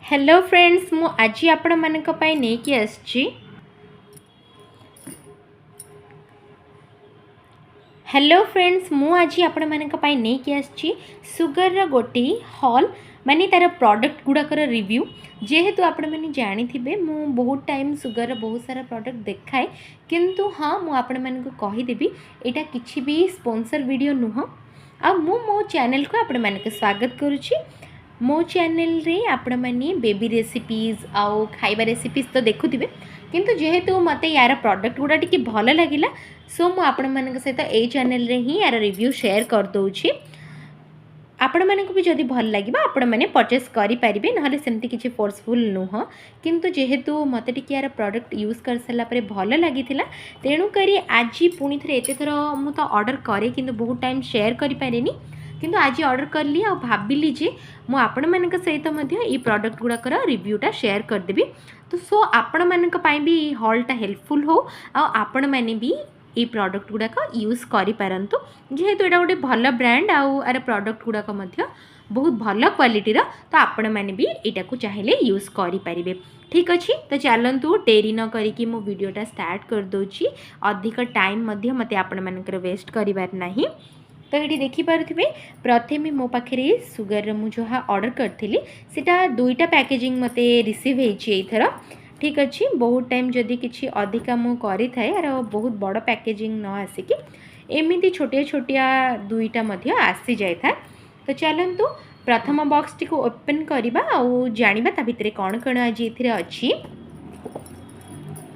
Hello friends मु आज आपण मानक पई नेकी आछि। हेलो फ्रेंड्स मु आज आपण मानक पई नेकी आछि सुगर रो गोटी हॉल माने तार प्रोडक्ट गुड़ाकर रिव्यू। जेहेतु आपण मैंने जानी थे मु बहुत टाइम सुगर बहुत सारा प्रोडक्ट देखाए किंतु हाँ मु आपण मानक कहीदेवी एटा किछि भी स्पॉन्सर वीडियो नुह। आ मो चैनल को आपण मानक स्वागत करुछि। मो चैनल रे आपण माने बेबी रेसिपीज आउ खाइबा रेसिपीज तो देखुथिबे किंतु जेहेतु मते यार प्रोडक्ट गुडा टिके भल लागिला सो मु आपण मानक सहित ए चैनल रे ही यार रिव्यू शेयर कर दउछि। आपण मानक भी जदि भल लागिबा आपण माने परचेस करि परिबे नहले सेमति किछि फोर्सफुल नुह किंतु जेहेतु मते टिके यार प्रोडक्ट यूज कर सला परे भल लागिथिला तेणु करी आज पुनी थरे एते थरो मु तो ऑर्डर करे किंतु बहुत टाइम शेयर करि पारेनी किंतु आज ऑर्डर करली आ भाबिली जे मु आपण मानक सहित मध्य ई प्रोडक्ट गुडाकर रिव्यूटा शेयर करदेबी। तो सो आपण मानक पई भी हॉलटा हेल्पफुल हो आ आपण माने भी ई प्रोडक्ट गुडाक यूज करि पारंतु जेहेतु एटा गोटे भल ब्रांड आउ आर प्रोडक्ट गुडाक मध्य बहुत भल क्वालिटी रो तो आपण माने भी एटा को चाहिले यूज करि परिबे। ठीक अछि तो चलंतु डेरी न करिकि मो वीडियोटा स्टार्ट कर दोछि। अधिक टाइम मध्य मते आपण मानकर वेस्ट करिवार नाही। तो ये देखिपे प्रथम मो पाखे सुगर मुझे ऑर्डर करी सेटा दुईटा पैकेजिंग मते रिसीव होथर। ठीक अच्छे बहुत टाइम जदि किसी अधिका मु करि थाए यार बहुत बड़ पैकेजिंग न आसिकी एमती छोटिया छोटिया दुईटा मध्य आसी जाए था। तो चलतु प्रथम बॉक्स टी को ओपन करवा आउ जानिबा ता भितरे कौन कौन आज ये अच्छी।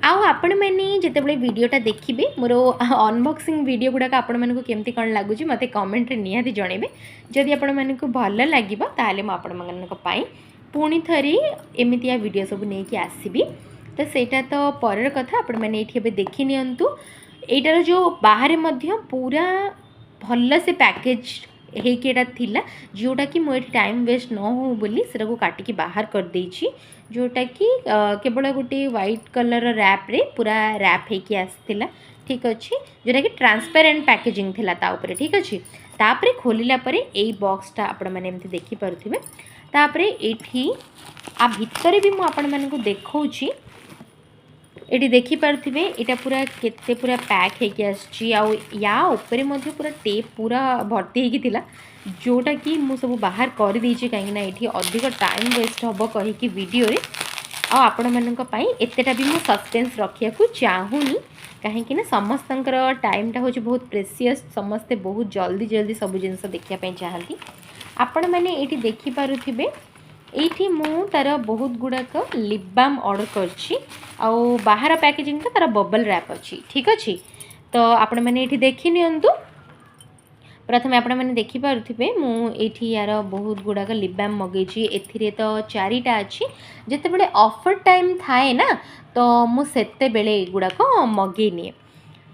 आउ आपण मैंने जितेबाला वीडियोटा देखिए मोर अनबॉक्सिंग वीडियो गुड़ाक आपण मानक केमती कौन लगुच मत कमेंट निहाती जनइबे। जदि आपण मानक भल लगे ताले मु आपण मानक पई पुणी थरी एमितिया वीडियो सब नहीं कि आसबि। तो सेटा तो परर कथा आपण मैंने ये देखी नियंतु एटार जो बाहर मध्य पूरा भल से पैकेज होता थिला जोटा कि मुझे टाइम वेस्ट न हो बोली सेटा को काटिकी बाहर कर देछि जोटा कि केवल गोटे व्हाइट कलर रैप रे पूरा रैप होकी आसला। ठीक अच्छे जोटा कि ट्रांसपेरेंट पैकेजिंग थिला ता ऊपर। ठीक अच्छे तापरे खोलिला परे एई बॉक्सटा आपण माने एमती देखि पारुथिबे। तापरे एठी आ भितरे भी मु आपण माने को देखौछि एटी देखि पारुथिबे एटा पूरा केते पूरा पैक होकी आछि आ या ऊपर मध्ये पूरा टेप पूरा भर्ती होकी थिला जोटा कि मु सब बाहर कर देछि काहे ना एठी अधिक टाइम वेस्ट हबो कहि कि वीडियो रे आ आपण मानक पई एतेटा भी मु सस्पेंस रखिया को चाहूनी काहे कि ना समस्तंकर टाइमटा होछि बहुत प्रेशियस समस्ते बहुत जल्दी जल्दी सब जिंस देखिया पई चाहंती। आपण माने एठी देखि पारुथिबे एठी मु तार बहुत गुड़ाक लिप बाम ऑर्डर करछि आउ बाहर पैकेजिंग ता तार बबल रैप अच्छी। ठीक अच्छे तो आपण मैंने ये देखी नियंतु प्रथम आपण मैंने देखि पारुथिबे मु एठी यार बहुत गुड़ाक लिप बाम मगेछि एथिरे तो चारिटा अच्छी जेते बेले ऑफर टाइम थाए ना तो मु सेते बेले गुड़ाक मगे निए।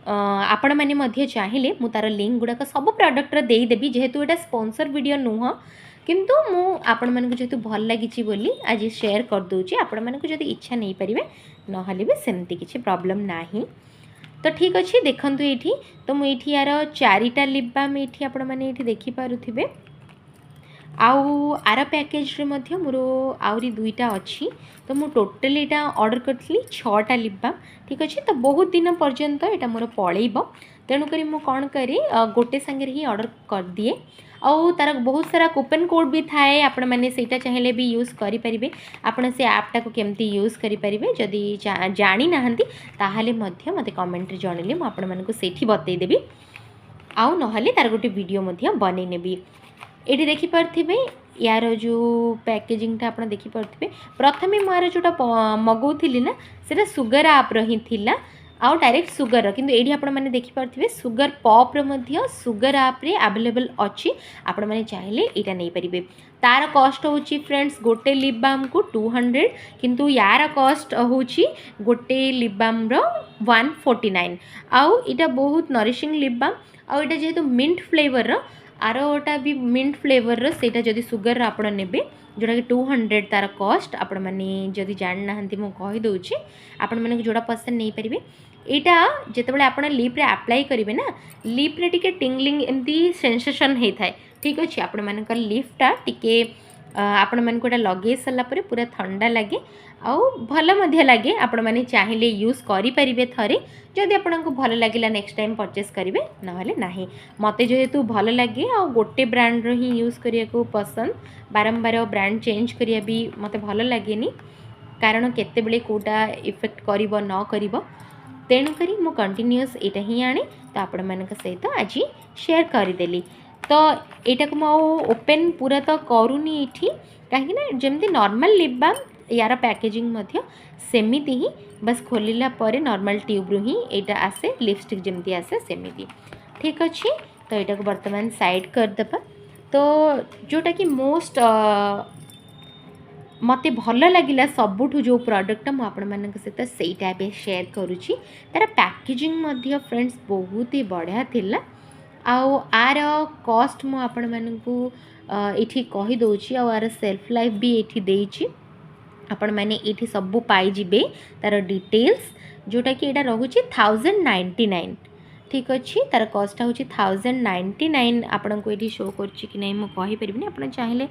आपण मैंने मध्य चाहिए मु तार लिंक गुड़ाक सब प्रोडक्ट रे देई देबी जेहेतु एटा स्पॉन्सर वीडियो नुह किंतु मु आपण मानक जेहेतु भल लागिछि बोली आज शेयर कर दोछि। आपण मानक जदि इच्छा नहीं परिबे नहले भी सेमती किछि प्रॉब्लम नाही। तो ठीक अच्छे देखंतु एठी तो मु एठी यार चारिटा लिप बाम एठी आपण माने एठी देखि पारुथिबे आउ आर पैकेज रे मध्य मोर आउरी दुईटा अच्छी तो मु टोटल एटा ऑर्डर करथली 6टा लिप बाम। ठीक अच्छे तो बहुत दिन पर्यंत एटा मोर पळेइबो तेणु करी मु कोन करी गोटे संगे ही ऑर्डर कर दिए आउ तार बहुत सारा कूपन कोड भी थाए आपण माने सेटा चाहेले भी यूज करि परिबे। आपण से ऐपटा को केमती यूज करि परिबे जदि जानि नाहंती ताहाले मध्य मते कमेंट रे जणिले मु आपण मानकु सेठी बतै देबी आउ नहले तार गोटे वीडियो मध्य बनै नेबी। एठी देखि पारथिबे यार जो पैकेजिंग था आपण देखि पारथिबे प्रथमे मार जोटा मगौथिली ना सेटा सुगर आप रही थिला आउ डायरेक्ट सुगर किंतु एडी आपण माने देखि पारथिबे सुगर पॉप रे मध्य सुगर आप रे अवेलेबल अछि आपण माने चाहिले एटा नै परिबे। तार कॉस्ट होची फ्रेंड्स गोटे लिप बाम को 200 किंतु यार कॉस्ट होची गोटे लिप बाम रो 149 आउ एटा बहुत नरिशिंग लिप बाम आउ एटा जेहेतु मिंट फ्लेवर रो आरोटा भी मिंट फ्लेवर रो सेटा जदि सुगर आपण नेबे जोटा कि 200 तार कॉस्ट आपण माने जदि जान नाहंती मु कहि दोछि आपण माने जोड़ा पसंद नहीं परिबे। एटा जेतेबेले आपण लिप रे अप्लाई करिवे ना लिप रे टिके टिंगलिंग एमती सेंसेशन हे थाए। ठीक अछि आपण मानकर लिपटा टिके आपण मानक एटा लगे सारा पर पूरा ठंडा लगे आउ भल मध्य लगे आपण माने चाहिए यूज करि परिबे थरे जदि आपको भल लगे नेक्स्ट टाइम परचेस करेंगे नहेले नाही मते जेहेतु भल लगे आ गोटे ब्रांड रो ही यूज करिया को पसंद बारंबार ब्रांड चेंज करिया भी मते भल लगेनी कारण केते बेले कोटा इफेक्ट करिवो न करिवो तेणुक मु कंटिन्यूअस एटा ही आने तो आपण मानक सहित आज शेयर करदेली तो यहाँ को ओपन पूरा तो करूनी ये कहीं जमी नॉर्मल लिप बाम यार पैकेजिंग सेमिति ही बस खोलिला परे नॉर्मल ट्यूब रू ही यहाँ आसे लिपस्टिक जमी आसे सेमिति ठीक अच्छे तो यहाँ को बर्तमान साइड करदे तो जोटा कि मोस्ट मते भल लगिला सबुठु जो प्रोडक्ट मु आपण मानक सहित सेटा बे शेयर करूची तार पैकेजिंग फ्रेंड्स बहुत ही बढ़िया थिला आउ आर कॉस्ट मु आपण मानकू एठी कहि दोची आर सेल्फ लाइफ भी एठी देची आपण माने एठी सबु पाई जिबे तार डिटेल्स जोटा कि एटा रहूची 1099 ठीक अच्छे तार कॉस्ट होची 1099 आपण को एठी शो करची कि नै मु कहि परबिनी आपण चाहिले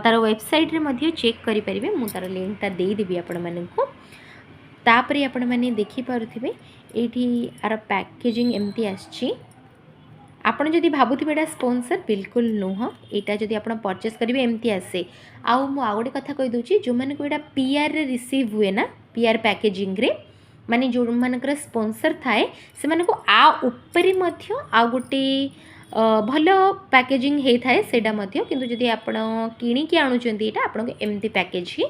तार वेबसाइट रे मध्ये चेक करि परिबे मु तार लिंक ता देई देबी आपण मानकू तापरे आपण माने देखि पारुथिबे एठी आर पैकेजिंग एमती आछि आपण जदि भाबुथिबे एटा स्पॉन्सर बिल्कुल नुह एटा जदि आपण परचेस करिवे एमती आसे आउ मु आ गोटे कथा कहि दोची जो माने को एटा पीआर रे रिसीव हुए ना पीआर पैकेजिंग रे माने जो मानकर स्पॉन्सर थाए से माने को आ ऊपर मध्य आ गोटे भल पैकेजिंग हे थाए सेडा मध्य किंतु जदि आपण किणी की आनुचंती एटा आपण को एमती पैकेज ही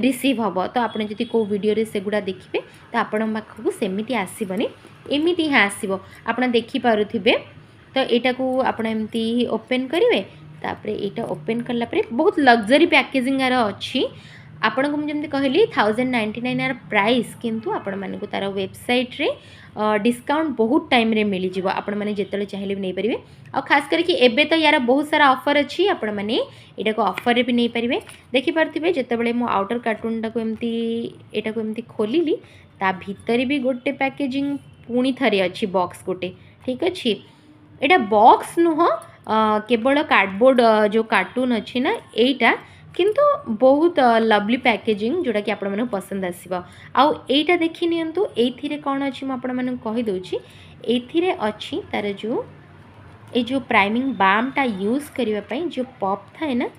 रिसीव हबो तो आपण जदि को वीडियो रे सेगुडा देखिबे तो आपण पाखकु सेमिति आसीबनी एमिति ही आसीबो आपण देखि पारुथिबे तो यहाँ को आपड़ एमती ओपन करेंगे तापर यहाँ ओपन कला बहुत लग्जरी पैकेजिंग यार अच्छी आपण को मुझे कहली 1099 यार प्राइस किंतु आपण माने को तार वेबसाइट रे डिस्काउंट बहुत टाइम रे मिली जीवो आपण माने जेतले चाहिए भी नहीं परिवे और खास करके एबे तो यार बहुत सारा ऑफर अच्छी आपण माने एटा को ऑफर रे भी नहीं परिवे देखि पारथिबे जेतेबेले मो आउटर कार्टून को एमती खोलिली ता भीतर भी गोटे पैकेजिंग पुणी थरे अच्छी बॉक्स गोटे ठीक अच्छी एटा बॉक्स नुह केवल कार्डबोर्ड जो कार्टून अच्छी ना एटा किंतु बहुत लवली पैकेजिंग जोटा कि आपण माने पसंद आसीबा आउ एटा देखि नियंतु एथिरे कोन अछि म आपण माने कहि दोछि एथिरे अछि तार जो प्राइमिंग बाम टा यूज करिवा पई जो पॉप थाए ना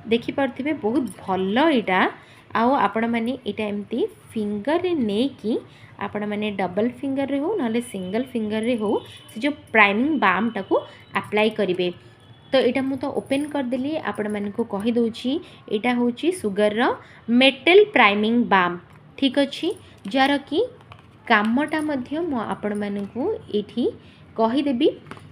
देखि पारथिबे बहुत भलो एटा आउ आपण माने एटा एमती फिंगर रे ने की आपण माने डबल फिंगर रे हो नाले सिंगल फिंगर रे हो से जो प्राइमिंग बाम टाको अप्लाई करिवे तो यहाँ मुझे ओपन करदेली आपण माने को कहि दोछि एटा होछि सुगर रो मेटल प्राइमिंग बाम ठीक अच्छी जार कि कामटा मध्य मु आपण माने को एठी कहि देबी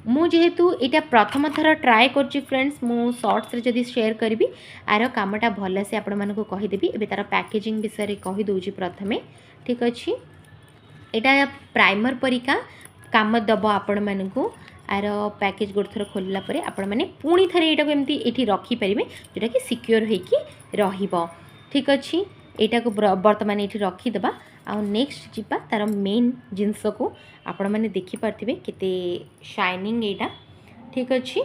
मु जेहेतु एटा प्रथम थर ट्राए करछि फ्रेंड्स मु शॉर्ट्स रे जदी शेयर करबी आर कामटा भल से आपण माने को कहि देबी एबे तार पैकेजिंग विषय रे कहि दोछि प्रथमे ठीक अच्छी एटा प्राइमर परिका काम दब आपण माने को आर पैकेज गोटे थर खोलला परे आपण माने पुणी थरे एटा को एमती एठी रखी परिबे जेटा कि सिक्योर हेकी रहिबो ठीक अच्छी एटा को वर्तमान एठी रखी देबा आ नेक्स्ट जिबा तार मेन जिंस को आपण माने देखि पारथिबे केते शाइनिंग एटा ठीक अच्छी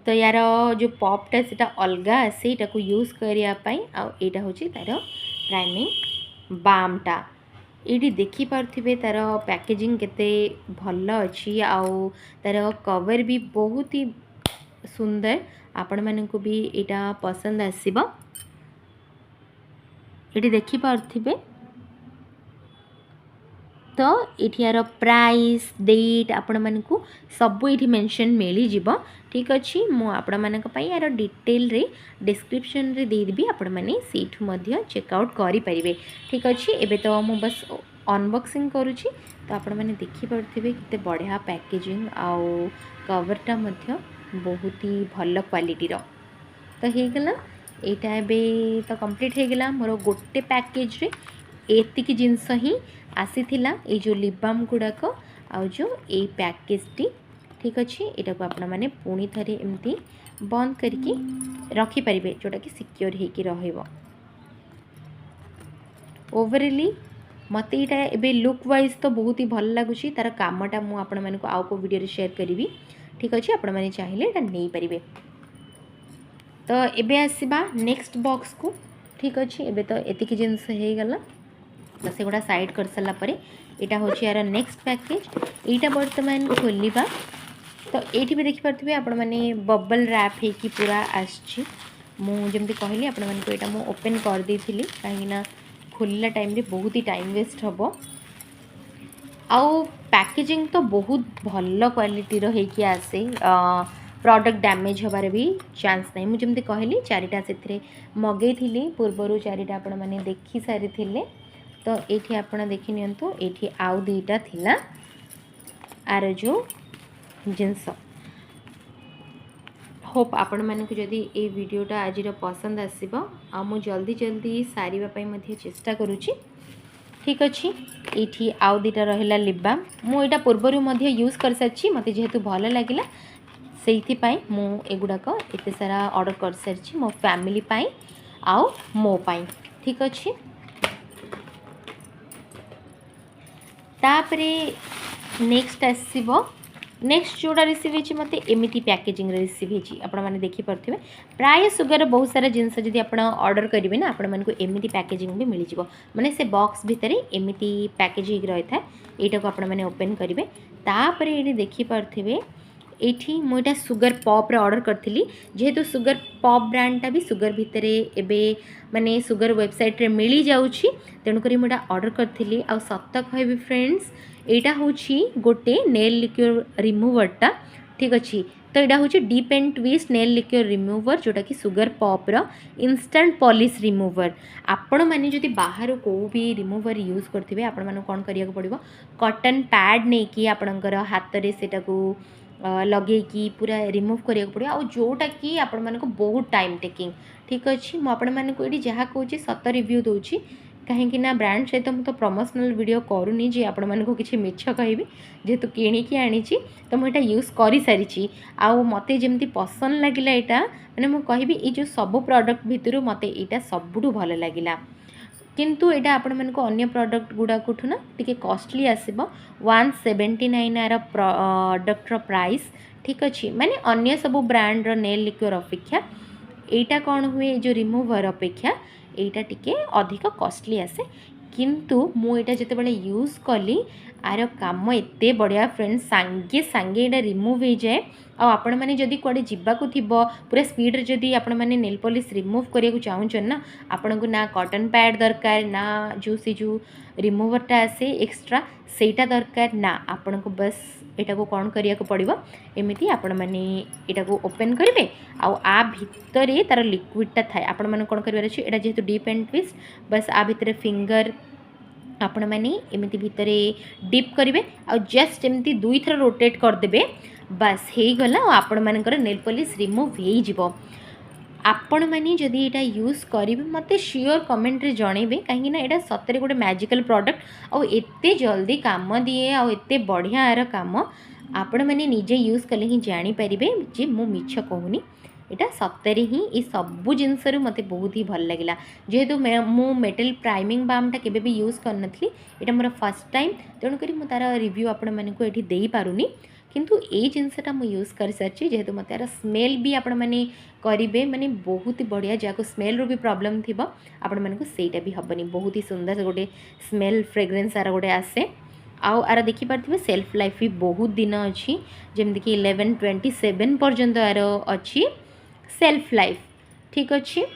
तो यार जो पॉपटा सेटा अलगा आसे एटा को यूज करिया पई आ एटा होची तार प्राइमिंग बामटा ये देखि पारथिबे तार पैकेजिंग केते भल अच्छी आउ तार कवर भी बहुत ही सुंदर आपण माने को भी एटा पसंद आसीबो ये देखि पारथिबे तो यार प्राइस डेट आपण माने को सब ये मेंशन मिली जीवो ठीक अच्छी मु आपण मानक पई यार डिटेल रे डिस्क्रिप्शन रे दे देबी आपण माने सीट मध्य चेकआउट करि परिबे ठीक अच्छी एबे तो मु बस अनबॉक्सिंग करूची तो आपण माने देखि पारथिबे किते बढ़िया पैकेजिंग आउ कवरटा मध्य बहुत ही भल क्वालिटी रो तो हे गेला एटा एबे तो कंप्लीट हे गेला मोर गोटे पैकेज रे एतिकी जिंस ही आसीथिला ए जो लिप बाम गुड़ाक आ जो ए पैकेजटी ठीक अच्छे यहाँ को आपण मैंने पुणी थे एमती बंद करके रखिपारे जोटा कि सिक्योर होकर रहिबो ओवरअली मत यहाँ एबे लुक वाइज तो बहुत ही भल लगुच तार कामटा मुझे आपण मानक आउ को वीडियो शेयर करी ठीक अच्छे आपण मैंने चाहिए यहाँ नहीं पारे तो एबे आसवा नेक्स्ट बॉक्स को। ठीक अच्छे एबे तो एतिक जिनस हो गला तो से गुड़ा साइड कर सारा पर यहाँ हूँ यार नेक्स्ट पैकेज यहाँ बर्तमान खोलवा। तो ये भी देखिपे आपण मैंने बबल रैप होगी पूरा आमती कहली आपण मानक यहाँ मुझे ओपन करदे कहीं खोलला टाइम रे बहुत ही टाइम वेस्ट हम। आउ पैकेजिंग तो बहुत भल क्वालिटी होगी आसे प्रोडक्ट डैमेज होबार भी चांस नहीं। मुझे कहली चारिटा से मगई पूर्वर चारिटा आपण मैंने देखी सारी थे। तो ये आपण देखी नियंतु ये आउ दुईटा थिला आर जो जिनस होप आपण मानक जदि ये वीडियोटा आज पसंद आसीबो आ मु जल्दी जल्दी सारिबा पई मध्ये चेष्टा करूची। ठीक अच्छे ये आउ दुईटा रहा लिप बाम मुझा पूर्वर यूज कर सारी मत जेहेतु भल लगे से मुगुड़ाक एत सारा ऑर्डर कर सारी मो फैमिली पाई आउ मो पाई। ठीक अच्छे तापरे नेक्स्ट आसो नेक्स्ट जोड़ा रिसीव होती मत एमती पैकेजिंग रिसीव होती आपण मैंने देखिपे प्राय सुगर बहुत सारा जिनस जब आप ऑर्डर करेंगे ना आपण मानक एमती पैकेजिंग भी मिल जाव माने से बॉक्स भितर एमती पैकेजिंग रही था यहाँ को आपण मैंने ओपन करेंगे। तापर ये देखिपे ये मुझा सुगर पॉप ऑर्डर करी जेहेतु सुगर पॉप ब्रांडटा भी सुगर भितर एबे माने सुगर वेबसाइट रे मिली जाउछि तेणुक मुझा ऑर्डर करी। आ सत कहबी फ्रेंड्स यहाँ हूँ गोटे नेल लिक्योर रिमूवरटा। ठीक अच्छे तो यहाँ हूँ dip and twist nail lacquer remover जोटा कि sugar popper instant polish remover. आपण मैंने जदि बाहर को भी रिमूवर यूज करते आपण मैंने कौन करिया पड़ो कॉटन पैड नहीं कि आपणकर हाथ में सेटा को लगे कि पूरा रिमूव करिया पड़ो आ जोटा कि आपण मानक बहुत टाइम टेकिंग। ठीक अच्छे मुझे ये जहाँ कहूँ सत रिव्यू दूसरी कहीं ब्रांड सहित मुझे तो प्रमोशनल वीडियो करूनी जे आपण मानक किसी मिछ कहबी जेहेतु किणिकी आनी तो मुझे यूज कर सारी आउ मत जमी पसंद लगिला यहाँ मैंने मुझे कहबी ये जो सब प्रोडक्ट भितर मत यहाँ सबुठ भल लगिला किंतु यहाँ आपण मानक अन्य प्रोडक्ट गुड़ाक ना टी कॉस्टली आसो 179 आर प्रोडक्टर प्राइस। ठीक अच्छे माने अन्य सब ब्रांड नेल लिक्योर अपेक्षा यहाँ कौन हुए जो रिमूवर अपेक्षा यहाँ टिके अधिक कॉस्टली आसे किंतु मुझे जिते यूज कली आर काम एते बढ़िया फ्रेंड्स सांगे सांगे यहाँ रिमूव हो जाए। आपण मैंने जदि कुआडे जीवाकू थिबो पूरा स्पीड रे जदि आपण मैंने नेल पॉलिश रिमूव करिया को चाहूचन ना आपन को ना कॉटन पैड दरकार ना जो सी जो रिमूवरटा आसे एक्स्ट्रा सेटा दरकार ना आपण को बस यहाँ को कौन करिया को पड़िबो एमिति आपण माने यहाँ को ओपन करेंगे आ भितर तार लिक्विडटा थाए आपण माने कौन करिवार अछि एटा जेहेतु डीप एंड ट्विस्ट बस आ भितर फिंगर आपण मैंने एमती भितर डिप करेंगे आ जस्ट एमती दुई थर रोटेट करदे बस हो गला आपण मानकर नेल पॉलिश रिमूव हो। आपण मैंने जदि यहाँ यूज करेंगे मत श्योर कमेंट रे जनइबे कहीं यहाँ सतरे गोटे मैजिकल प्रोडक्ट और एते जल्दी काम दिए आते बढ़िया यार काम आपण मैंने निजे यूज कले ही जानीपर जे मु मिछ कहूनी यहाँ सतरे ही ये सबू जिनस मत बहुत ही भल लगे जेहेतु मु मेटल प्राइमिंग बामटा केबे भी यूज करनी यहाँ मोर फर्स्ट टाइम तेणुक तार रिव्यू आपण मानक ये दे पारुनी किंतु ये जिनसटा मु यूज कर सारी जेहेतु मत यार स्मेल भी आपण मैंने करेंगे माने बहुत ही बढ़िया जहाँ स्मेल रू भी प्रॉब्लम थी आपण मानक सेटा भी हेनी बहुत ही सुंदर गोटे स्मेल फ्रेग्रेंस आर गोटे आसे आउ आर देखिपे सेल्फ लाइफ भी बहुत दिन अच्छी जमीक 11/27 पर्यंत यार अच्छी सेल्फ लाइफ। ठीक अच्छे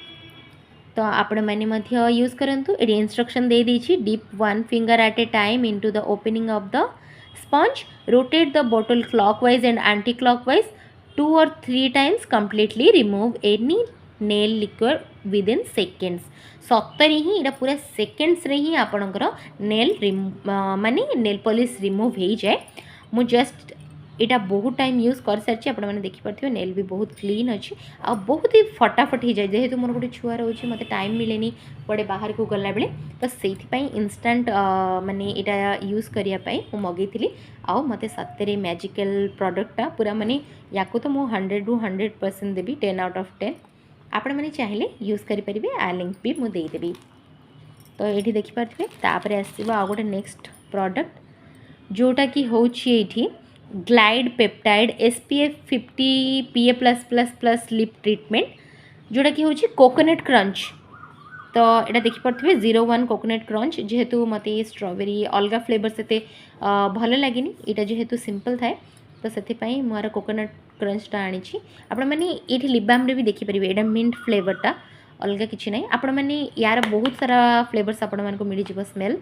तो आपण मैंने यूज करूँ ये इंस्ट्रक्शन दे दीची dip 1 finger at a time into the opening of the sponge rotate the bottle clockwise and anti clockwise 2 or 3 times completely remove any nail liquor within seconds। सतरे ही यहाँ पूरा सेकेंड्स रे ही आपणकर नेल माने नेल पॉलिश रिमूव हो जाए। मु just यहाँ बहुत टाइम यूज कर सारी आप देखिपे नेल भी बहुत क्लीन अच्छी आ बहुत ही फटाफट हो जाए जेहेतु मोर गोटे छुआ रोचे मत टाइम मिले कड़े बाहर को गला बेले तो से इंस्टाट माने यहाँ यूज करने मगेली आउ मत सतरे मैजिकल प्रोडक्टा पूरा माने या तो मुझे 100 ରୁ 100% देवी 10 out of 10 आपण मैंने चाहिए यूज करेंगे आ लिंक भी मुझे देदेवी। तो ये देखिपे तापर आसो आ गोटे नेक्स्ट प्रोडक्ट जोटा कि हूँ glide peptide SPF 50 PA+++ lip treatment जोटा कि हूँ कोकोनट क्रंच। तो यहाँ देखिपे 01 कोकोनट क्रंच जेहेतु मत स्ट्रॉबेरी अलग फ्लेवर से भल लगे यहाँ जेहेतु सिंपल थाए तो से मोर कोकोनट क्रंचटा आनी आपण मैंने ये लिबाम भी देखिपारे यहाँ मिंट फ्लेवरटा अलग किसी ना आपण मैंने यार बहुत सारा फ्लेवर्स आपण मानक मिल जाव स्मेल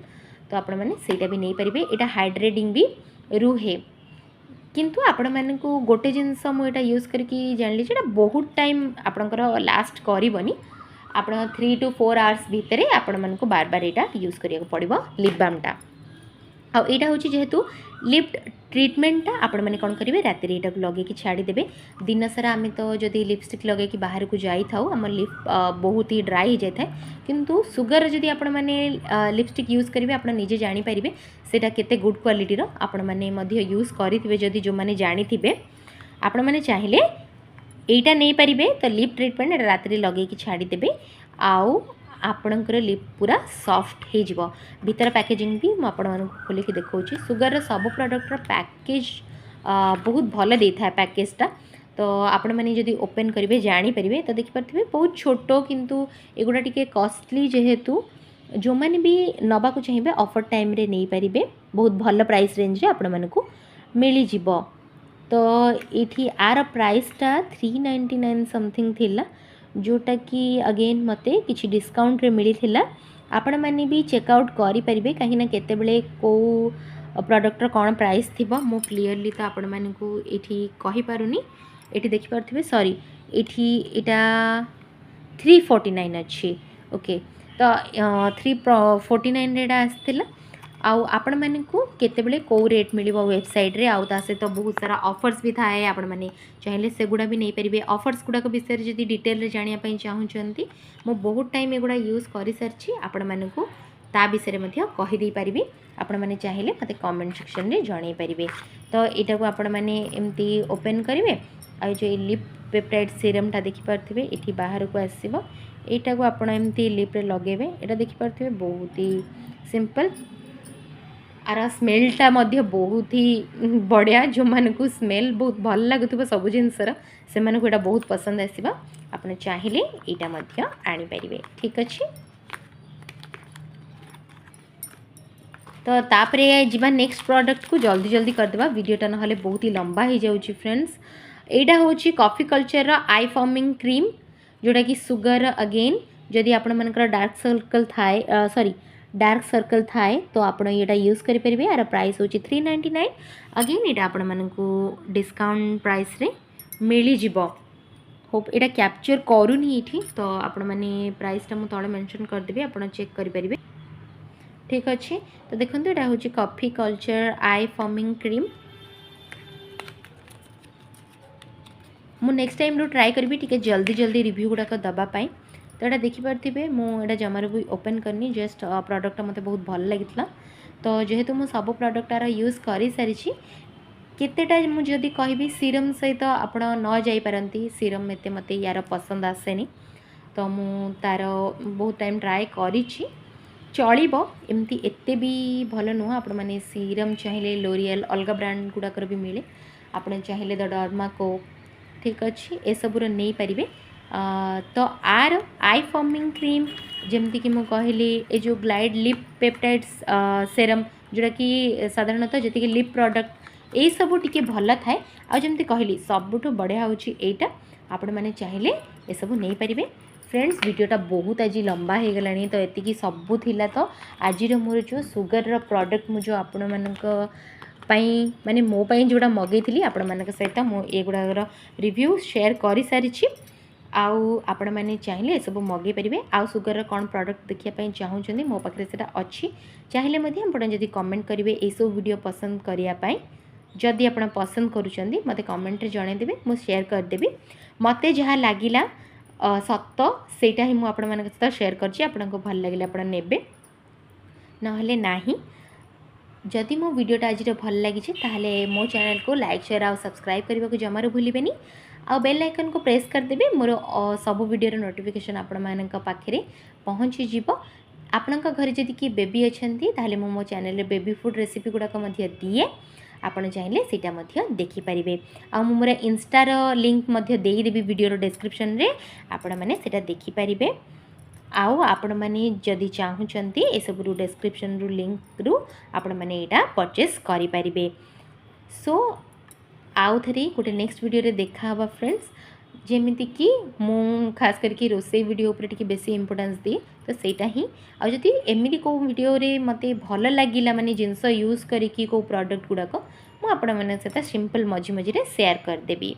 तो आपण मैंने सेटा भी नहीं पारे यहाँ हाइड्रेटिंग भी रुहे किंतु आपण मानक गोटे जिनस मुझे यूज करके जान बहुत टाइम आपणकर लास्ट करनी आप 3 to 4 आवर्स भितर आपण मानक बार बार यहाँ यूज करिया पड़ो लिप बामटा आ यहाँ हूँ जेहेतु लिप ट्रीटमेंटा आपण मैंने कौन करेंगे राति यहाँ लगे छाड़ीदे दिन सारा आम तो जदि लिपस्टिक लगे कि बाहर को जाई था आम लिप बहुत ही ड्राई हो जाए किंतु सुगर जदि आपण मैंने लिपस्टिक यूज करेंगे आप निजे जानीपारे सेटा केते गुड क्वालिटीर आपण मैंने यूज करेंगे जदि जो मैंने जानी थे आपण मैंने चाहिए यहीटा नहीं पारे तो लिप ट्रीटमेंट रात लगे छाड़ीदे आउ आपणकर लिप पूरा सॉफ्ट हो भीतर पैकेजिंग भी मुझे खोलिक देखा सुगर सब प्रोडक्टर पैकेज बहुत भल दे था पैकेजटा तो आपण मैंने जदि ओपन करेंगे जानीपारे तो देखिपे बहुत छोट किंतु एगुड़ा टी कॉस्टली जेहेतु जो मैंने भी नवा को चाहिए ऑफर टाइम रे नहीं पारे बहुत भल प्राइस रेंज आपण मानक मिल जाव तो ये आर प्राइसटा 399 समथिंग थिला जोटा कि अगेन मते किछि डिस्काउंट रे मिली थिला आपण माने भी चेकआउट करि परिबे कहीं केते बेले को प्रोडक्टर कौन प्राइस थिबो मो क्लियरली तो आपण माने को एठी कहि पारुनी एठी देखि पारथिबे सॉरी एठी एटा 349 अच्छी ओके तो 349 रेटा आस्थिला आउ आपण माने को केते बेले को रेट मिलिबो वेबसाइट रे आउ ता से तो बहुत सारा ऑफर्स भी थाए आपण माने चाहिले से गुडा भी नहीं परिबे ऑफर्स गुडा को विषय रे जदी डिटेल रे जानिया पई चाहुचंती मो बहुत टाइम एगुडा यूज करि सरछि आपण माने को ता विषय रे मध्य कहि दे परिबे आपण माने चाहिले मते कमेंट सेक्शन रे जणाई परिबे तो एटा को आपण माने एम्ति ओपन करिवे आ जो लिप पेप्टाइड सीरम ता देखि परथिबे एठी बाहर को आसीबो एटा को आपण एम्ति लिप रे लगेबे एटा देखि परथिबे बहुत ही सिंपल आर स्मेलटा मध्य बहुत ही बढ़िया जो मानक स्मेल बहुत भल लगुव सब जिनसर से मानक बहुत पसंद आसवा आपने चाहिए यहाँ आनीपारे ठीक अच्छे तो तापरे जीवा नेक्स्ट प्रोडक्ट को जल्दी जल्दी करदेवा वीडियोटा ना बहुत ही लंबा हो जाऊँगी फ्रेंड्स यहाँ हूँ coffee culture I forming cream जोटा कि सुगर अगेन जदि आपण मानकर डार्क सर्कल थाए सॉरी डार्क सर्कल थाए तो आप ये यूज करेंगे यार प्राइस हूँ 399 अगेन यहाँ आपण मानक डिस्काउंट प्राइस रे मिली जीवो होप यहाँ कैप्चर करूनी ये तो आपण मैंने प्राइसटा मुझे तले मेंशन करदेवी आप चेक करेंगे ठीक अच्छे तो देखो यहाँ हूँ coffee culture I forming cream मु नेक्स्ट टाइम रू ट्राई करी टी जल्दी जल्दी रिव्यू गुड़ाक दवापाई तो यहाँ देखिपे मुझे जमार भी ओपन करनी जस्ट प्रोडक्ट मत बहुत भल लगी तो जेहेतु मु सब प्रोडक्टार यूज कर सारी केतेटा मुझे कहि सीरम सहित आप न जापारती सीरम एत मत यार पसंद आसेनी तो मु तार बहुत टाइम ट्राए करी चलो एमती एते भी भल नुह आप सीरम चाहिए लोरियल अलग ब्रांड गुड़ाकर भी मिले आप चाहिए द डर्माको ठीक अच्छे ये सबूर नहीं पारे तो आर आई फॉर्मिंग क्रीम जमती कि मु कहली ए जो ग्लाइड लिप पेप्टाइड्स सेरम जोटा कि साधारणतः जी लिप प्रोडक्ट यही सब टी भल थाए आमती कहली सबुठ बढ़िया हूँ यहाँ आपण मैंने चाहिए ये सब नहीं पारे फ्रेंड्स वीडियोटा बहुत आज लंबा हो गला तो ये सबू थिला तो आज मोर जो सुगर प्रोडक्ट मुझे आपण मानक माने मो जोड़ा मगेली आपण मान सहित मुझे गुड़ार रिव्यू शेयर कर सारी आउ आपण मैंने चाहिए सब मगे पारे आउ सुगर कौन प्रोडक्ट देखापी चाहूँगी मो पाखे से अच्छी चाहिए जब कमेंट करेंगे ये सब वीडियो पसंद करने जदि आप पसंद करुँच मत कमेंट जनईदेवे मुझे शेयर करदेवी मत जहाँ लगिला सत सेटा ही मुझे सहित शेयर कर भल लगे आप ने ना जदि मो वीडियोटा आज भल लगी ताहले मो चैनल को लाइक शेयर और सब्सक्राइब करने को जमार भूलें आ बेल आइकन को प्रेस करदेवे मोर सब वीडियो नोटिफिकेशन आपण पाखे पहुँची जीव आपण घर जदि कि बेबी अच्छा ताहले मो चैनल बेबी फूड रेसिपी गुड़ाक दिए ଆପଣ ଚାହିଁଲେ ସେଇଟା ମଧ୍ୟ ଦେଖିପାରିବେ। ଆଉ ମୁଁ ମୋର ଇନଷ୍ଟାର ଲିଙ୍କ୍ ମଧ୍ୟ ଦେଇଦେବି ଭିଡ଼ିଓର ଡେସ୍କ୍ରିପ୍ସନ୍ରେ, ଆପଣମାନେ ସେଇଟା ଦେଖିପାରିବେ। ଆଉ ଆପଣମାନେ ଯଦି ଚାହୁଁଛନ୍ତି ଏସବୁରୁ ଡେସ୍କ୍ରିପ୍ସନ୍ରୁ ଲିଙ୍କ୍ରୁ ଆପଣମାନେ ଏଇଟା ପରଚେସ୍ କରିପାରିବେ। ସୋ ଆଉ ଥରେ ଗୋଟେ ନେକ୍ସଟ ଭିଡ଼ିଓରେ ଦେଖା ହେବା फ्रेंड्स। ଯେମିତିକି ମୁଁ ଖାସ୍ କରିକି ରୋଷେଇ ଭିଡ଼ିଓ ଉପରେ ଟିକେ ବେଶୀ ଇମ୍ପୋର୍ଟାନ୍ସ ଦିଏ, ତ ସେଇଟା ହିଁ। ଆଉ ଯଦି ଏମିତି କେଉଁ ଭିଡ଼ିଓରେ ମୋତେ ଭଲ ଲାଗିଲା ମାନେ ଜିନିଷ ୟୁଜ୍ କରିକି କେଉଁ ପ୍ରଡ଼କ୍ଟ ଗୁଡ଼ାକ, ମୁଁ ଆପଣମାନଙ୍କ ସହିତ ସିମ୍ପଲ୍ ମଝି ମଝିରେ ସେୟାର କରିଦେବି।